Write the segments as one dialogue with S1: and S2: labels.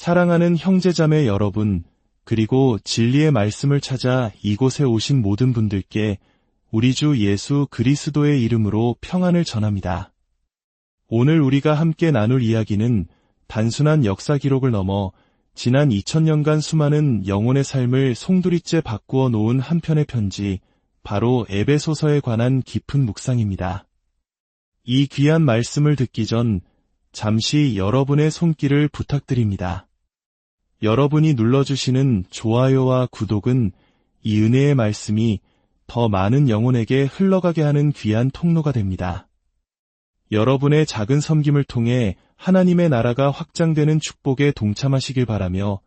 S1: 사랑하는 형제자매 여러분, 그리고 진리의 말씀을 찾아 이곳에 오신 모든 분들께 우리 주 예수 그리스도의 이름으로 평안을 전합니다. 오늘 우리가 함께 나눌 이야기는 단순한 역사 기록을 넘어 지난 2000년간 수많은 영혼의 삶을 송두리째 바꾸어 놓은 한 편의 편지, 바로 에베소서에 관한 깊은 묵상입니다. 이 귀한 말씀을 듣기 전 잠시 여러분의 손길을 부탁드립니다. 여러분이 눌러주시는 좋아요와 구독은 이 은혜의 말씀이 더 많은 영혼에게 흘러가게 하는 귀한 통로가 됩니다. 여러분의 작은 섬김을 통해 하나님의 나라가 확장되는 축복에 동참하시길 바라며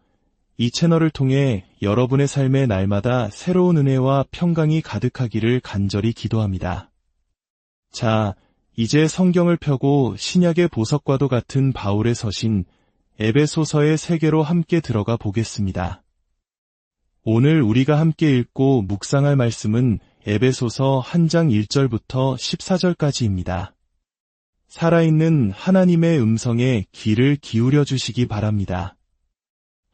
S1: 이 채널을 통해 여러분의 삶에 날마다 새로운 은혜와 평강이 가득하기를 간절히 기도합니다. 자, 이제 성경을 펴고 신약의 보석과도 같은 바울의 서신 에베소서의 세계로 함께 들어가 보겠습니다. 오늘 우리가 함께 읽고 묵상할 말씀은 에베소서 1장 1절부터 14절까지입니다. 살아있는 하나님의 음성에 귀를 기울여 주시기 바랍니다.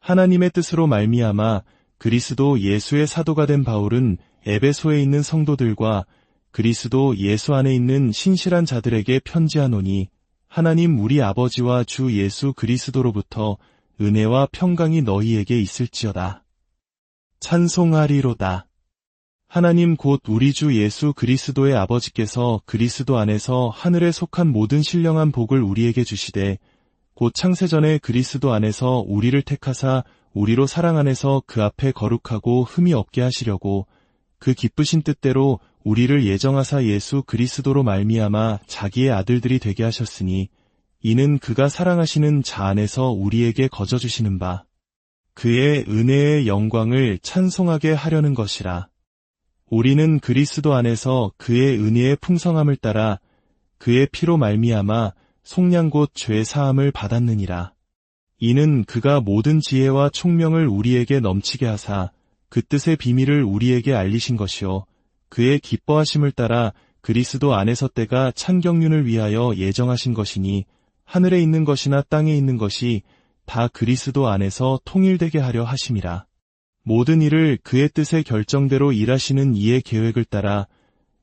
S1: 하나님의 뜻으로 말미암아 그리스도 예수의 사도가 된 바울은 에베소에 있는 성도들과 그리스도 예수 안에 있는 신실한 자들에게 편지하노니 하나님 우리 아버지와 주 예수 그리스도로부터 은혜와 평강이 너희에게 있을지어다. 찬송하리로다. 하나님 곧 우리 주 예수 그리스도의 아버지께서 그리스도 안에서 하늘에 속한 모든 신령한 복을 우리에게 주시되 곧 창세전에 그리스도 안에서 우리를 택하사 우리로 사랑 안에서 그 앞에 거룩하고 흠이 없게 하시려고 그 기쁘신 뜻대로 우리를 예정하사 예수 그리스도로 말미암아 자기의 아들들이 되게 하셨으니 이는 그가 사랑하시는 자 안에서 우리에게 거저주시는 바 그의 은혜의 영광을 찬송하게 하려는 것이라. 우리는 그리스도 안에서 그의 은혜의 풍성함을 따라 그의 피로 말미암아 속량 곧 죄 사함을 받았느니라. 이는 그가 모든 지혜와 총명을 우리에게 넘치게 하사 그 뜻의 비밀을 우리에게 알리신 것이요 그의 기뻐하심을 따라 그리스도 안에서 때가 찬경륜을 위하여 예정하신 것이니 하늘에 있는 것이나 땅에 있는 것이 다 그리스도 안에서 통일되게 하려 하심이라. 모든 일을 그의 뜻의 결정대로 일하시는 이의 계획을 따라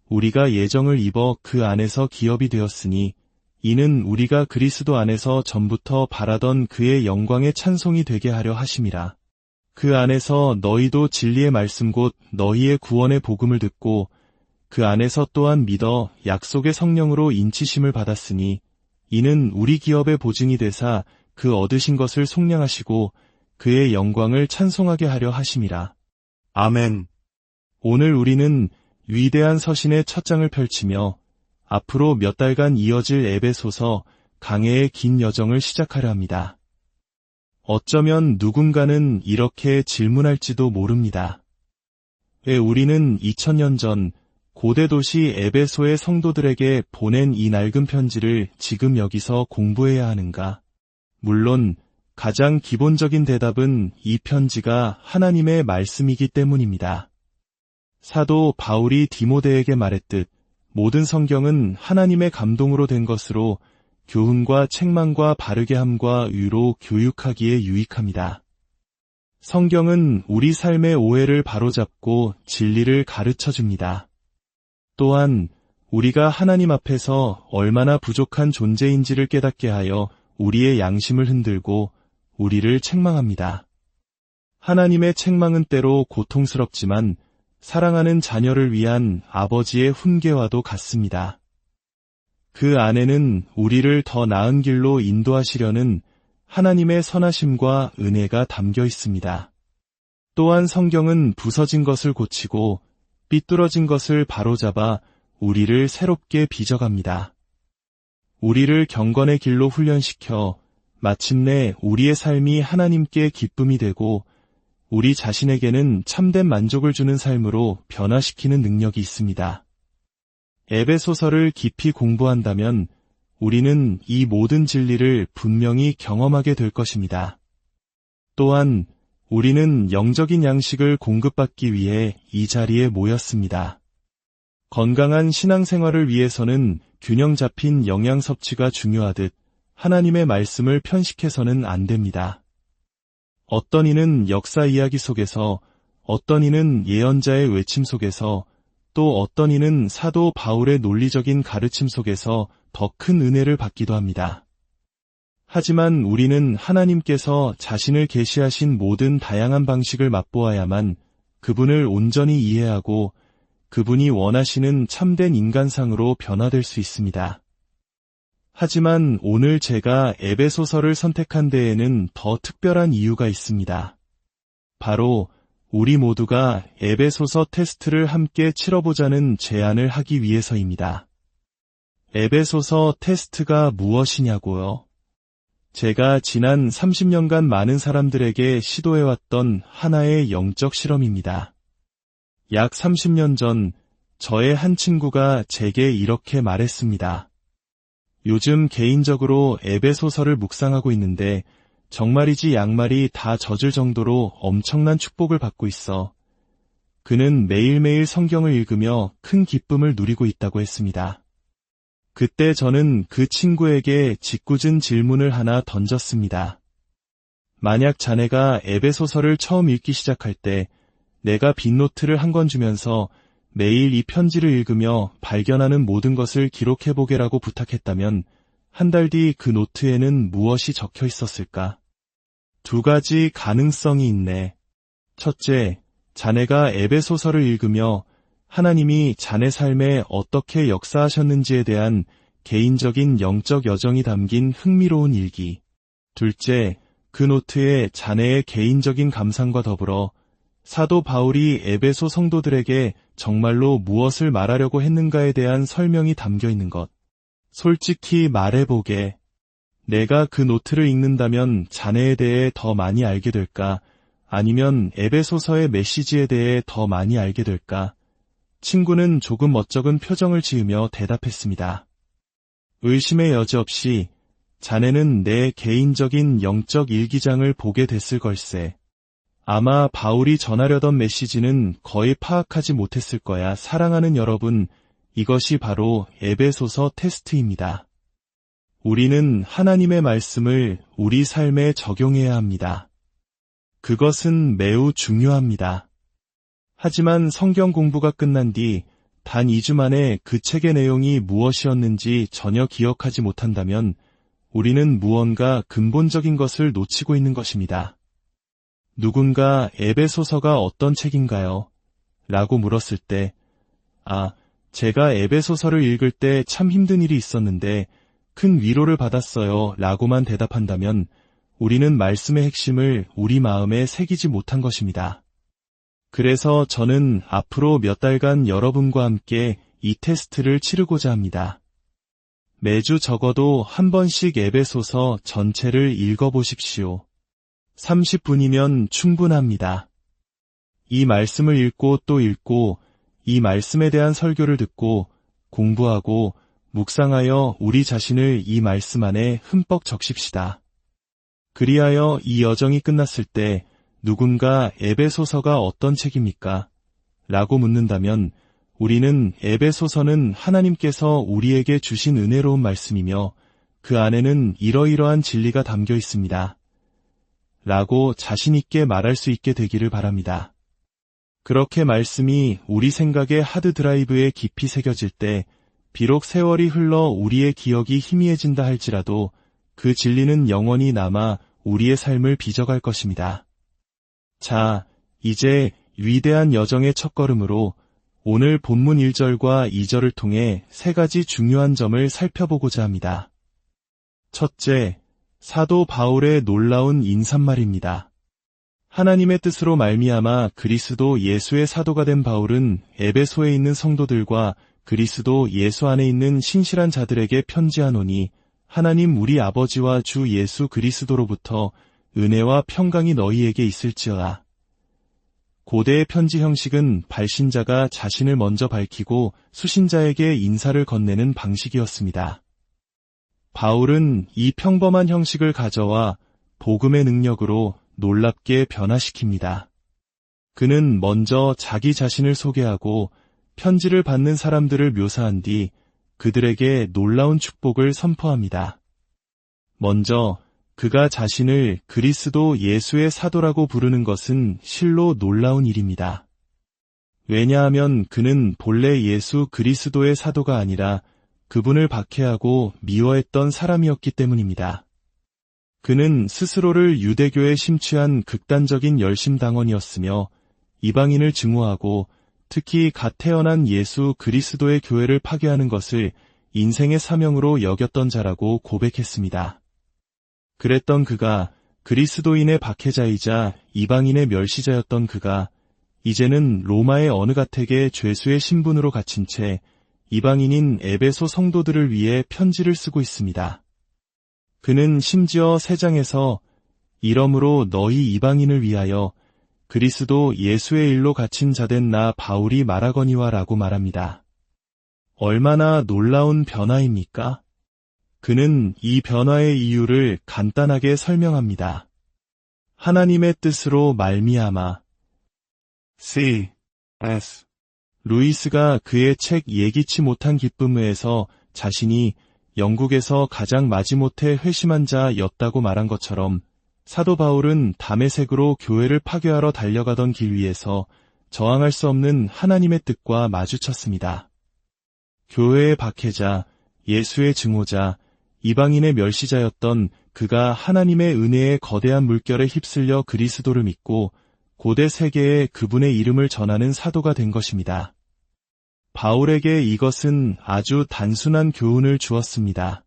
S1: 우리가 예정을 입어 그 안에서 기업이 되었으니 이는 우리가 그리스도 안에서 전부터 바라던 그의 영광의 찬송이 되게 하려 하심이라. 그 안에서 너희도 진리의 말씀 곧 너희의 구원의 복음을 듣고 그 안에서 또한 믿어 약속의 성령으로 인치심을 받았으니 이는 우리 기업의 보증이 되사 그 얻으신 것을 속량하시고 그의 영광을 찬송하게 하려 하심이라. 아멘. 오늘 우리는 위대한 서신의 첫 장을 펼치며 앞으로 몇 달간 이어질 에베소서 강해의 긴 여정을 시작하려 합니다. 어쩌면 누군가는 이렇게 질문할지도 모릅니다. 왜 우리는 2000년 전 고대 도시 에베소의 성도들에게 보낸 이 낡은 편지를 지금 여기서 공부해야 하는가? 물론 가장 기본적인 대답은 이 편지가 하나님의 말씀이기 때문입니다. 사도 바울이 디모데에게 말했듯 모든 성경은 하나님의 감동으로 된 것으로 교훈과 책망과 바르게 함과 위로 교육하기에 유익합니다. 성경은 우리 삶의 오해를 바로잡고 진리를 가르쳐줍니다. 또한 우리가 하나님 앞에서 얼마나 부족한 존재인지를 깨닫게 하여 우리의 양심을 흔들고 우리를 책망합니다. 하나님의 책망은 때로 고통스럽지만 사랑하는 자녀를 위한 아버지의 훈계와도 같습니다. 그 안에는 우리를 더 나은 길로 인도하시려는 하나님의 선하심과 은혜가 담겨 있습니다. 또한 성경은 부서진 것을 고치고 삐뚤어진 것을 바로잡아 우리를 새롭게 빚어갑니다. 우리를 경건의 길로 훈련시켜 마침내 우리의 삶이 하나님께 기쁨이 되고 우리 자신에게는 참된 만족을 주는 삶으로 변화시키는 능력이 있습니다. 에베소서를 깊이 공부한다면 우리는 이 모든 진리를 분명히 경험하게 될 것입니다. 또한 우리는 영적인 양식을 공급받기 위해 이 자리에 모였습니다. 건강한 신앙생활을 위해서는 균형 잡힌 영양 섭취가 중요하듯 하나님의 말씀을 편식해서는 안 됩니다. 어떤 이는 역사 이야기 속에서, 어떤 이는 예언자의 외침 속에서, 또 어떤 이는 사도 바울의 논리적인 가르침 속에서 더 큰 은혜를 받기도 합니다. 하지만 우리는 하나님께서 자신을 계시하신 모든 다양한 방식을 맛보아야만 그분을 온전히 이해하고 그분이 원하시는 참된 인간상으로 변화될 수 있습니다. 하지만 오늘 제가 에베소서를 선택한 데에는 더 특별한 이유가 있습니다. 바로 우리 모두가 에베소서 테스트를 함께 치러보자는 제안을 하기 위해서입니다. 에베소서 테스트가 무엇이냐고요? 제가 지난 30년간 많은 사람들에게 시도해왔던 하나의 영적 실험입니다. 약 30년 전 저의 한 친구가 제게 이렇게 말했습니다. 요즘 개인적으로 에베소서를 묵상하고 있는데 정말이지 양말이 다 젖을 정도로 엄청난 축복을 받고 있어. 그는 매일매일 성경을 읽으며 큰 기쁨을 누리고 있다고 했습니다. 그때 저는 그 친구에게 짓궂은 질문을 하나 던졌습니다. 만약 자네가 에베소서를 처음 읽기 시작할 때 내가 빈 노트를 한 권 주면서 매일 이 편지를 읽으며 발견하는 모든 것을 기록해보게라고 부탁했다면 한 달 뒤 그 노트에는 무엇이 적혀 있었을까? 두 가지 가능성이 있네. 첫째, 자네가 에베소서를 읽으며 하나님이 자네 삶에 어떻게 역사하셨는지에 대한 개인적인 영적 여정이 담긴 흥미로운 일기. 둘째, 그 노트에 자네의 개인적인 감상과 더불어 사도 바울이 에베소 성도들에게 정말로 무엇을 말하려고 했는가에 대한 설명이 담겨 있는 것. 솔직히 말해보게. 내가 그 노트를 읽는다면 자네에 대해 더 많이 알게 될까? 아니면 에베소서의 메시지에 대해 더 많이 알게 될까? 친구는 조금 멋쩍은 표정을 지으며 대답했습니다. 의심의 여지 없이 자네는 내 개인적인 영적 일기장을 보게 됐을 걸세. 아마 바울이 전하려던 메시지는 거의 파악하지 못했을 거야. 사랑하는 여러분, 이것이 바로 에베소서 테스트입니다. 우리는 하나님의 말씀을 우리 삶에 적용해야 합니다. 그것은 매우 중요합니다. 하지만 성경 공부가 끝난 뒤 단 2주 만에 그 책의 내용이 무엇이었는지 전혀 기억하지 못한다면 우리는 무언가 근본적인 것을 놓치고 있는 것입니다. 누군가 에베소서가 어떤 책인가요? 라고 물었을 때, 제가 에베소서를 읽을 때 참 힘든 일이 있었는데 큰 위로를 받았어요. 라고만 대답한다면 우리는 말씀의 핵심을 우리 마음에 새기지 못한 것입니다. 그래서 저는 앞으로 몇 달간 여러분과 함께 이 테스트를 치르고자 합니다. 매주 적어도 한 번씩 에베소서 전체를 읽어보십시오. 30분이면 충분합니다. 이 말씀을 읽고 또 읽고 이 말씀에 대한 설교를 듣고 공부하고 묵상하여 우리 자신을 이 말씀 안에 흠뻑 적십시다. 그리하여 이 여정이 끝났을 때 누군가 에베소서가 어떤 책입니까? 라고 묻는다면 우리는 에베소서는 하나님께서 우리에게 주신 은혜로운 말씀이며 그 안에는 이러이러한 진리가 담겨 있습니다. 라고 자신있게 말할 수 있게 되기를 바랍니다. 그렇게 말씀이 우리 생각의 하드드라이브에 깊이 새겨질 때 비록 세월이 흘러 우리의 기억이 희미해진다 할지라도 그 진리는 영원히 남아 우리의 삶을 빚어갈 것입니다. 자, 이제 위대한 여정의 첫걸음으로 오늘 본문 1절과 2절을 통해 세 가지 중요한 점을 살펴보고자 합니다. 첫째, 사도 바울의 놀라운 인사말입니다. 하나님의 뜻으로 말미암아 그리스도 예수의 사도가 된 바울은 에베소에 있는 성도들과 그리스도 예수 안에 있는 신실한 자들에게 편지하노니 하나님 우리 아버지와 주 예수 그리스도로부터 은혜와 평강이 너희에게 있을지어다. 고대의 편지 형식은 발신자가 자신을 먼저 밝히고 수신자에게 인사를 건네는 방식이었습니다. 바울은 이 평범한 형식을 가져와 복음의 능력으로 놀랍게 변화시킵니다. 그는 먼저 자기 자신을 소개하고 편지를 받는 사람들을 묘사한 뒤 그들에게 놀라운 축복을 선포합니다. 먼저 그가 자신을 그리스도 예수의 사도라고 부르는 것은 실로 놀라운 일입니다. 왜냐하면 그는 본래 예수 그리스도의 사도가 아니라 그분을 박해하고 미워했던 사람이었기 때문입니다. 그는 스스로를 유대교에 심취한 극단적인 열심당원이었으며 이방인을 증오하고 특히 갓 태어난 예수 그리스도의 교회를 파괴하는 것을 인생의 사명으로 여겼던 자라고 고백했습니다. 그랬던 그가 그리스도인의 박해자이자 이방인의 멸시자였던 그가 이제는 로마의 어느 가택의 죄수의 신분으로 갇힌 채 이방인인 에베소 성도들을 위해 편지를 쓰고 있습니다. 그는 심지어 3장에서 이러므로 너희 이방인을 위하여 그리스도 예수의 일로 갇힌 자된 나 바울이 말하거니와 라고 말합니다. 얼마나 놀라운 변화입니까? 그는 이 변화의 이유를 간단하게 설명합니다. 하나님의 뜻으로 말미암아. C.S. 루이스가 그의 책 예기치 못한 기쁨에서 자신이 영국에서 가장 마지못해 회심한 자였다고 말한 것처럼 사도 바울은 다메섹으로 교회를 파괴하러 달려가던 길 위에서 저항할 수 없는 하나님의 뜻과 마주쳤습니다. 교회의 박해자, 예수의 증오자, 이방인의 멸시자였던 그가 하나님의 은혜의 거대한 물결에 휩쓸려 그리스도를 믿고 고대 세계에 그분의 이름을 전하는 사도가 된 것입니다. 바울에게 이것은 아주 단순한 교훈을 주었습니다.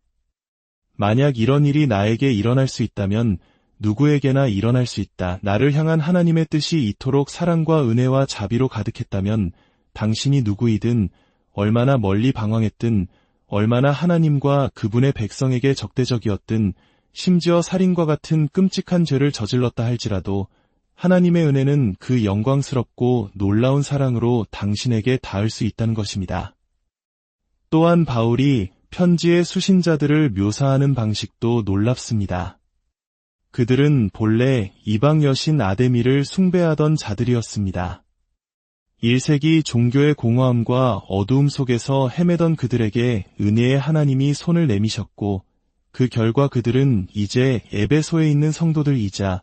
S1: 만약 이런 일이 나에게 일어날 수 있다면 누구에게나 일어날 수 있다. 나를 향한 하나님의 뜻이 이토록 사랑과 은혜와 자비로 가득했다면 당신이 누구이든 얼마나 멀리 방황했든 얼마나 하나님과 그분의 백성에게 적대적이었든 심지어 살인과 같은 끔찍한 죄를 저질렀다 할지라도 하나님의 은혜는 그 영광스럽고 놀라운 사랑으로 당신에게 닿을 수 있다는 것입니다. 또한 바울이 편지의 수신자들을 묘사하는 방식도 놀랍습니다. 그들은 본래 이방 여신 아데미를 숭배하던 자들이었습니다. 1세기 종교의 공허함과 어두움 속에서 헤매던 그들에게 은혜의 하나님이 손을 내미셨고 그 결과 그들은 이제 에베소에 있는 성도들이자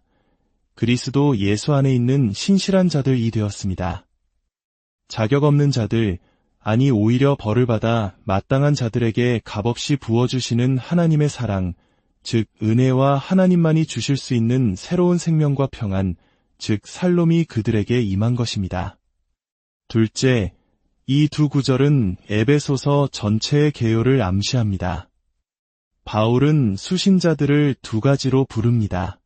S1: 그리스도 예수 안에 있는 신실한 자들이 되었습니다. 자격 없는 자들, 아니 오히려 벌을 받아 마땅한 자들에게 값없이 부어주시는 하나님의 사랑, 즉 은혜와 하나님만이 주실 수 있는 새로운 생명과 평안, 즉 살롬이 그들에게 임한 것입니다. 둘째, 이 두 구절은 에베소서 전체의 개요를 암시합니다. 바울은 수신자들을 두 가지로 부릅니다.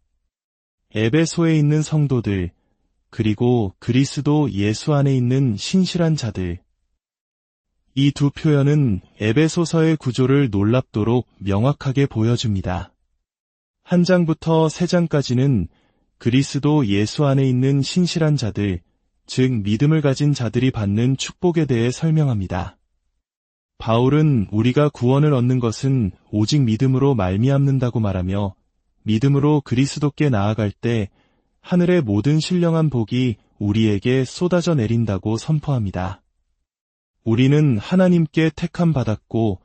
S1: 에베소에 있는 성도들, 그리고 그리스도 예수 안에 있는 신실한 자들. 이 두 표현은 에베소서의 구조를 놀랍도록 명확하게 보여줍니다. 1장부터 3장까지는 그리스도 예수 안에 있는 신실한 자들, 즉 믿음을 가진 자들이 받는 축복에 대해 설명합니다. 바울은 우리가 구원을 얻는 것은 오직 믿음으로 말미암는다고 말하며 믿음으로 그리스도께 나아갈 때 하늘의 모든 신령한 복이 우리에게 쏟아져 내린다고 선포합니다. 우리는 하나님께 택함 받았고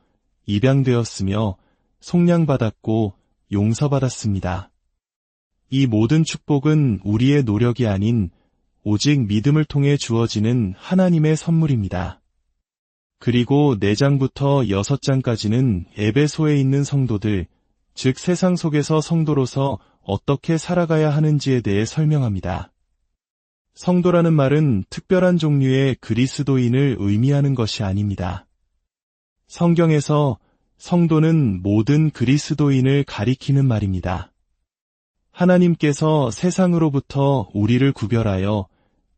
S1: 입양되었으며 속량받았고 용서받았습니다. 이 모든 축복은 우리의 노력이 아닌 오직 믿음을 통해 주어지는 하나님의 선물입니다. 그리고 4장부터 6장까지는 에베소에 있는 성도들, 즉 세상 속에서 성도로서 어떻게 살아가야 하는지에 대해 설명합니다. 성도라는 말은 특별한 종류의 그리스도인을 의미하는 것이 아닙니다. 성경에서 성도는 모든 그리스도인을 가리키는 말입니다. 하나님께서 세상으로부터 우리를 구별하여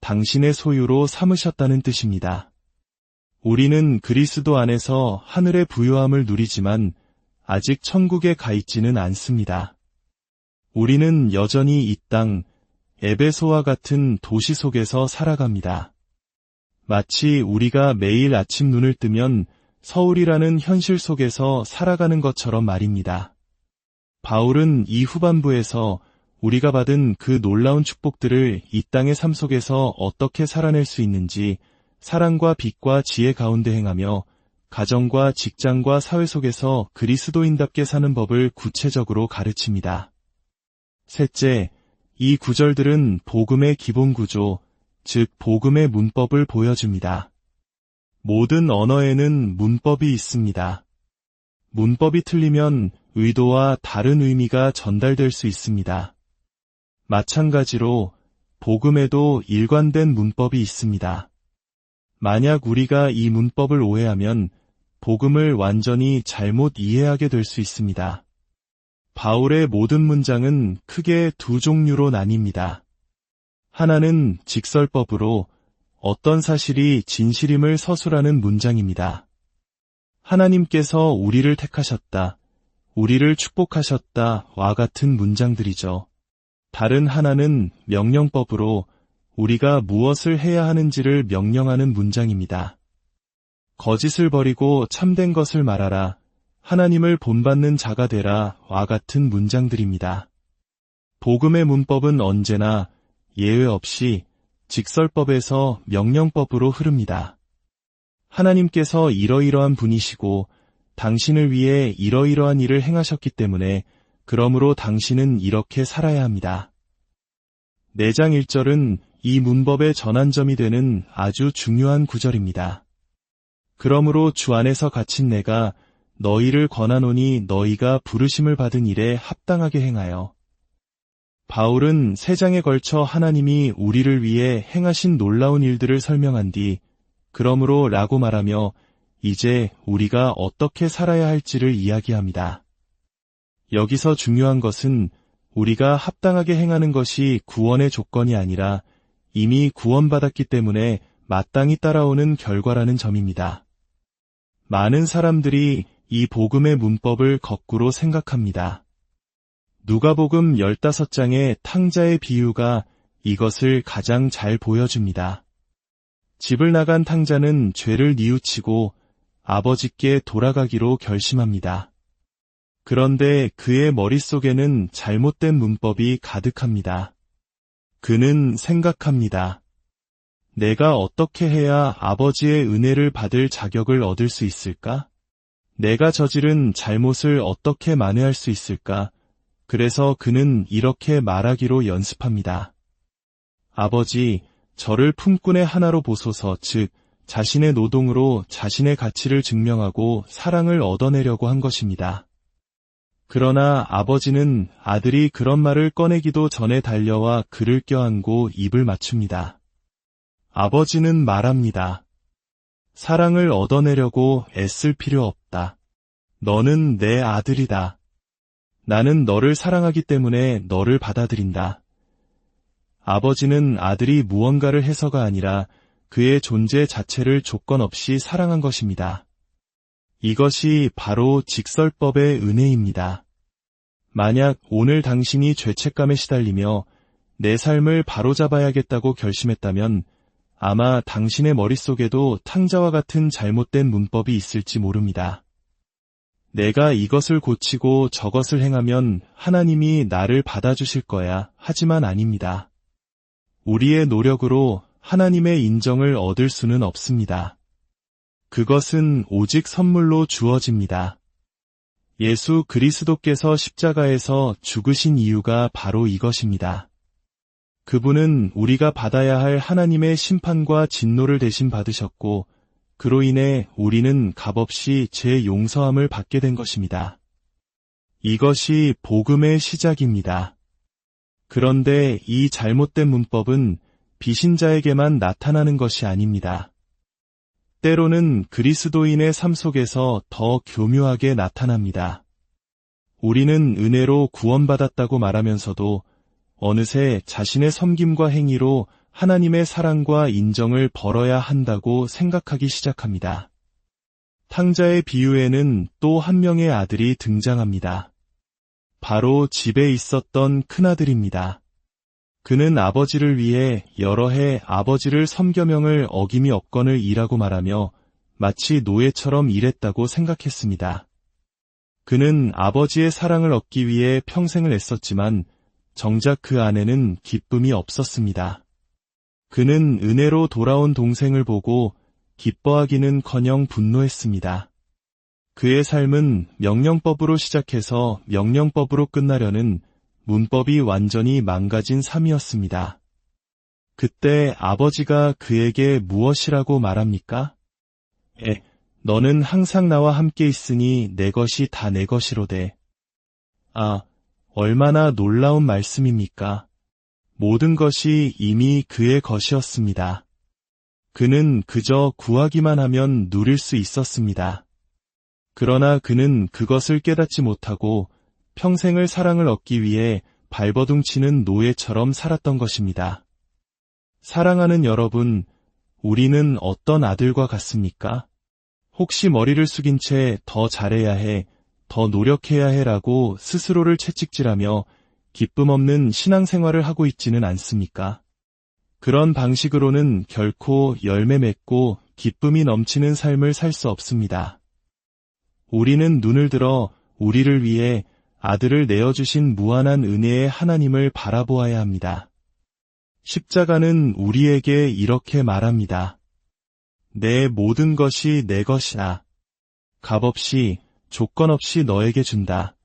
S1: 당신의 소유로 삼으셨다는 뜻입니다. 우리는 그리스도 안에서 하늘의 부요함을 누리지만 아직 천국에 가 있지는 않습니다. 우리는 여전히 이 땅, 에베소와 같은 도시 속에서 살아갑니다. 마치 우리가 매일 아침 눈을 뜨면 서울이라는 현실 속에서 살아가는 것처럼 말입니다. 바울은 이 후반부에서 우리가 받은 그 놀라운 축복들을 이 땅의 삶 속에서 어떻게 살아낼 수 있는지 사랑과 빛과 지혜 가운데 행하며 가정과 직장과 사회 속에서 그리스도인답게 사는 법을 구체적으로 가르칩니다. 셋째, 이 구절들은 복음의 기본 구조, 즉 복음의 문법을 보여줍니다. 모든 언어에는 문법이 있습니다. 문법이 틀리면 의도와 다른 의미가 전달될 수 있습니다. 마찬가지로 복음에도 일관된 문법이 있습니다. 만약 우리가 이 문법을 오해하면 복음을 완전히 잘못 이해하게 될 수 있습니다. 바울의 모든 문장은 크게 두 종류로 나뉩니다. 하나는 직설법으로 어떤 사실이 진실임을 서술하는 문장입니다. 하나님께서 우리를 택하셨다, 우리를 축복하셨다와 같은 문장들이죠. 다른 하나는 명령법으로 우리가 무엇을 해야 하는지를 명령하는 문장입니다. 거짓을 버리고 참된 것을 말하라, 하나님을 본받는 자가 되라 와 같은 문장들입니다. 복음의 문법은 언제나 예외 없이 직설법에서 명령법으로 흐릅니다. 하나님께서 이러이러한 분이시고 당신을 위해 이러이러한 일을 행하셨기 때문에 그러므로 당신은 이렇게 살아야 합니다. 4장 1절은 이 문법의 전환점이 되는 아주 중요한 구절입니다. 그러므로 주 안에서 갇힌 내가 너희를 권하노니 너희가 부르심을 받은 일에 합당하게 행하여. 바울은 3장에 걸쳐 하나님이 우리를 위해 행하신 놀라운 일들을 설명한 뒤 그러므로 라고 말하며 이제 우리가 어떻게 살아야 할지를 이야기합니다. 여기서 중요한 것은 우리가 합당하게 행하는 것이 구원의 조건이 아니라 이미 구원받았기 때문에 마땅히 따라오는 결과라는 점입니다. 많은 사람들이 이 복음의 문법을 거꾸로 생각합니다. 누가복음 15장의 탕자의 비유가 이것을 가장 잘 보여줍니다. 집을 나간 탕자는 죄를 뉘우치고 아버지께 돌아가기로 결심합니다. 그런데 그의 머릿속에는 잘못된 문법이 가득합니다. 그는 생각합니다. 내가 어떻게 해야 아버지의 은혜를 받을 자격을 얻을 수 있을까? 내가 저지른 잘못을 어떻게 만회할 수 있을까? 그래서 그는 이렇게 말하기로 연습합니다. 아버지, 저를 품꾼의 하나로 보소서, 즉 자신의 노동으로 자신의 가치를 증명하고 사랑을 얻어내려고 한 것입니다. 그러나 아버지는 아들이 그런 말을 꺼내기도 전에 달려와 그를 껴안고 입을 맞춥니다. 아버지는 말합니다. 사랑을 얻어내려고 애쓸 필요 없다. 너는 내 아들이다. 나는 너를 사랑하기 때문에 너를 받아들인다. 아버지는 아들이 무언가를 해서가 아니라 그의 존재 자체를 조건 없이 사랑한 것입니다. 이것이 바로 직설법의 은혜입니다. 만약 오늘 당신이 죄책감에 시달리며 내 삶을 바로잡아야겠다고 결심했다면 아마 당신의 머릿속에도 탕자와 같은 잘못된 문법이 있을지 모릅니다. 내가 이것을 고치고 저것을 행하면 하나님이 나를 받아주실 거야. 하지만 아닙니다. 우리의 노력으로 하나님의 인정을 얻을 수는 없습니다. 그것은 오직 선물로 주어집니다. 예수 그리스도께서 십자가에서 죽으신 이유가 바로 이것입니다. 그분은 우리가 받아야 할 하나님의 심판과 진노를 대신 받으셨고 그로 인해 우리는 값없이 죄 용서함을 받게 된 것입니다. 이것이 복음의 시작입니다. 그런데 이 잘못된 문법은 비신자에게만 나타나는 것이 아닙니다. 때로는 그리스도인의 삶 속에서 더 교묘하게 나타납니다. 우리는 은혜로 구원받았다고 말하면서도 어느새 자신의 섬김과 행위로 하나님의 사랑과 인정을 벌어야 한다고 생각하기 시작합니다. 탕자의 비유에는 또 한 명의 아들이 등장합니다. 바로 집에 있었던 큰아들입니다. 그는 아버지를 위해 여러 해 아버지를 섬겨명을 어김이 없거늘 일하고 말하며 마치 노예처럼 일했다고 생각했습니다. 그는 아버지의 사랑을 얻기 위해 평생을 애썼지만 정작 그 안에는 기쁨이 없었습니다. 그는 은혜로 돌아온 동생을 보고 기뻐하기는커녕 분노했습니다. 그의 삶은 명령법으로 시작해서 명령법으로 끝나려는 문법이 완전히 망가진 삶이었습니다. 그때 아버지가 그에게 무엇이라고 말합니까? 너는 항상 나와 함께 있으니 내 것이 다 내 것이로되. 아, 얼마나 놀라운 말씀입니까? 모든 것이 이미 그의 것이었습니다. 그는 그저 구하기만 하면 누릴 수 있었습니다. 그러나 그는 그것을 깨닫지 못하고 평생을 사랑을 얻기 위해 발버둥치는 노예처럼 살았던 것입니다. 사랑하는 여러분, 우리는 어떤 아들과 같습니까? 혹시 머리를 숙인 채 더 잘해야 해, 더 노력해야 해라고 스스로를 채찍질하며 기쁨 없는 신앙생활을 하고 있지는 않습니까? 그런 방식으로는 결코 열매 맺고 기쁨이 넘치는 삶을 살 수 없습니다. 우리는 눈을 들어 우리를 위해 아들을 내어주신 무한한 은혜의 하나님을 바라보아야 합니다. 십자가는 우리에게 이렇게 말합니다. 내 모든 것이 내 것이다. 값없이, 조건 없이 너에게 준다.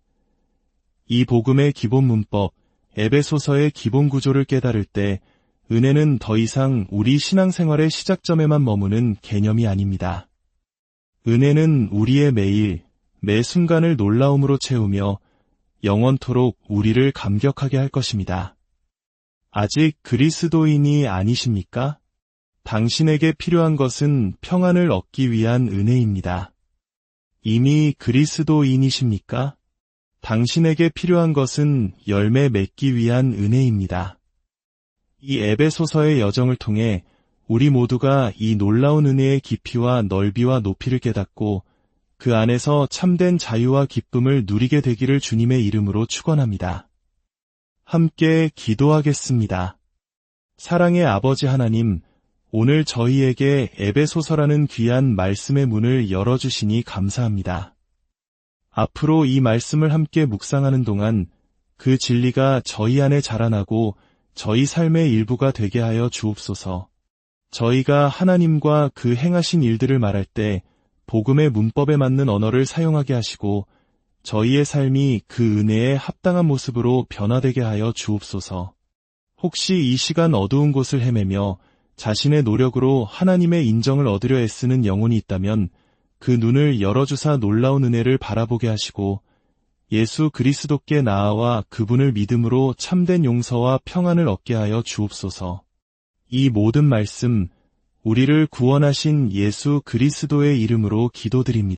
S1: 이 복음의 기본 문법, 에베소서의 기본 구조를 깨달을 때 은혜는 더 이상 우리 신앙생활의 시작점에만 머무는 개념이 아닙니다. 은혜는 우리의 매일, 매 순간을 놀라움으로 채우며 영원토록 우리를 감격하게 할 것입니다. 아직 그리스도인이 아니십니까? 당신에게 필요한 것은 평안을 얻기 위한 은혜입니다. 이미 그리스도인이십니까? 당신에게 필요한 것은 열매 맺기 위한 은혜입니다. 이 에베소서의 여정을 통해 우리 모두가 이 놀라운 은혜의 깊이와 넓이와 높이를 깨닫고 그 안에서 참된 자유와 기쁨을 누리게 되기를 주님의 이름으로 축원합니다. 함께 기도하겠습니다. 사랑의 아버지 하나님, 오늘 저희에게 에베소서라는 귀한 말씀의 문을 열어주시니 감사합니다. 앞으로 이 말씀을 함께 묵상하는 동안 그 진리가 저희 안에 자라나고 저희 삶의 일부가 되게 하여 주옵소서. 저희가 하나님과 그 행하신 일들을 말할 때 복음의 문법에 맞는 언어를 사용하게 하시고 저희의 삶이 그 은혜에 합당한 모습으로 변화되게 하여 주옵소서. 혹시 이 시간 어두운 곳을 헤매며 자신의 노력으로 하나님의 인정을 얻으려 애쓰는 영혼이 있다면 그 눈을 열어주사 놀라운 은혜를 바라보게 하시고 예수 그리스도께 나아와 그분을 믿음으로 참된 용서와 평안을 얻게 하여 주옵소서. 이 모든 말씀, 우리를 구원하신 예수 그리스도의 이름으로 기도드립니다.